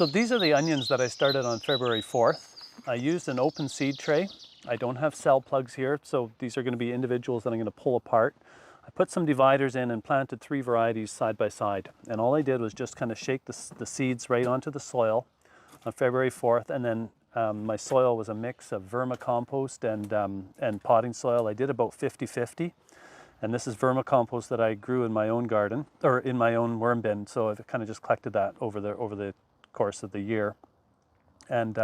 So these are the onions that I started on February 4th. I used an open seed tray. I don't have cell plugs here, so these are going to be individuals that I'm going to pull apart. I put some dividers in and planted 3 varieties side by side. And all I did was just kind of shake the seeds right onto the soil on February 4th. And then my soil was a mix of vermicompost and potting soil. I did about 50-50. And this is vermicompost that I grew in my own garden, or in my own worm bin. So I've kind of just collected that over the course of the year. And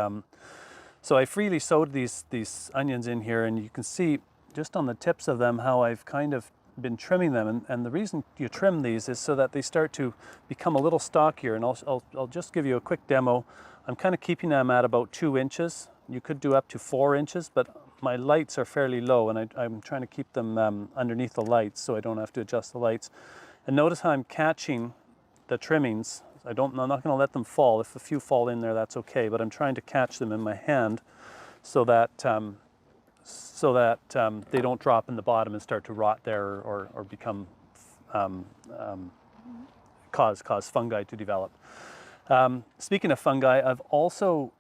so I freely sowed these onions in here, and you can see just on the tips of them how I've kind of been trimming them. And the reason you trim these is so that they start to become a little stockier. And I'll just give you a quick demo. I'm kind of keeping them at about 2 inches. You could do up to 4 inches, but my lights are fairly low, and I'm trying to keep them underneath the lights so I don't have to adjust the lights. And notice how I'm catching the trimmings. I'm not going to let them fall. If a few fall in there, that's okay, but I'm trying to catch them in my hand so that they don't drop in the bottom and start to rot there or become cause fungi to develop. Speaking of fungi, I've also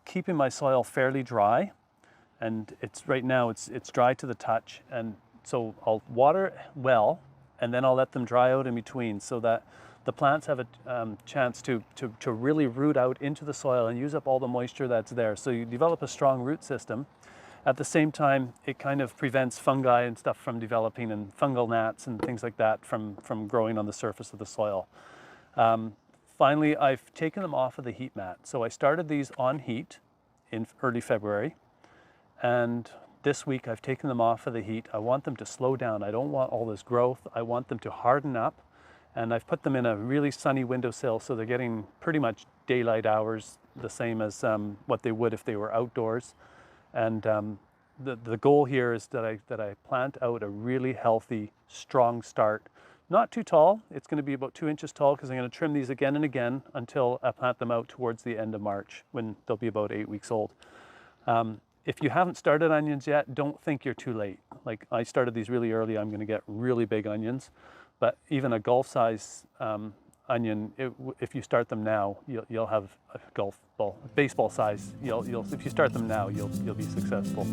keeping my soil fairly dry, and right now it's dry to the touch, and so I'll water well, and then I'll let them dry out in between so that the plants have a chance to really root out into the soil and use up all the moisture that's there. So you develop a strong root system. At the same time, it kind of prevents fungi and stuff from developing, and fungal gnats and things like that from growing on the surface of the soil. Finally, I've taken them off of the heat mat. So I started these on heat in early February, and this week I've taken them off of the heat. I want them to slow down. I don't want all this growth. I want them to harden up. And I've put them in a really sunny windowsill, so they're getting pretty much daylight hours, the same as what they would if they were outdoors. And the goal here is that I plant out a really healthy, strong start. Not too tall. It's going to be about 2 inches tall, because I'm going to trim these again and again until I plant them out towards the end of March, when they'll be about 8 weeks old. If you haven't started onions yet, don't think you're too late. Like, I started these really early. I'm going to get really big onions. But even a golf-size onion, if you start them now, you'll have a golf ball, baseball size. If you start them now, you'll be successful.